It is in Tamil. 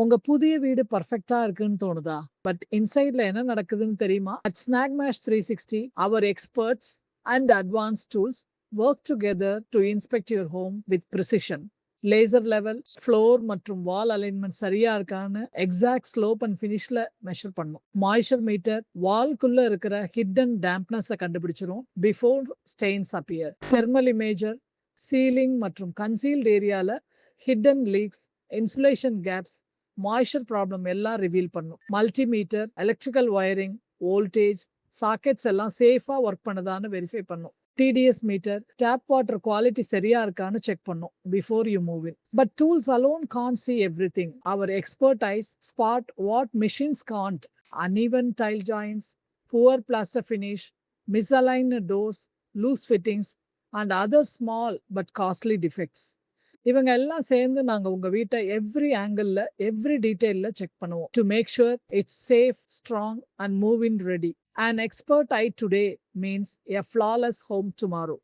உங்க புதிய வீடு பெர்ஃபெக்ட்டா இருக்குன்னு தோணுதா? பட் இன்சைட்ல என்ன நடக்குதுன்னு தெரியுமா? At Snagmash 360, our experts and advanced tools work together to inspect your home with precision. Laser level, floor மற்றும் வால் அலைன்மென்ட் சரியா இருக்கான்னு எக்ஸாக்ட் ஸ்லோப் அண்ட் ஃபினிஷ்ல மெஷர் பண்ணும். மாய்ஸ்சர் மீட்டர் வால்குள்ள இருக்கிற ஹிடன் டேம்ப்னஸ கண்டுபிடிச்சிரும் before stains appear. Thermal imager ceiling மற்றும் கன்சீல்ட் ஏரியால hidden leaks, insulation gaps, moisture problem எல்லாம் ரிவீல் பண்ணும். Multimeter electrical wiring, voltage, sockets எல்லாம் சேஃபா ஒர்க் பண்ணுதான்னு வெரிஃபை பண்ணும். TDS meter tap water quality சரியா இருக்கான்னு செக் பண்ணும் before you move in. But tools alone can't see everything. Our expert eyes spot what machines can't. Uneven tile joints, poor plaster finish, misaligned doors, loose fittings and other small but costly defects. இவங்க எல்லாம் சேர்ந்து நாங்க உங்க வீட்டை எவ்ரி ஆங்கிள் எவ்ரி டீடைல்ல செக் பண்ணுவோம் to make sure it's safe, strong and move in ready. An expert eye today means a flawless home tomorrow.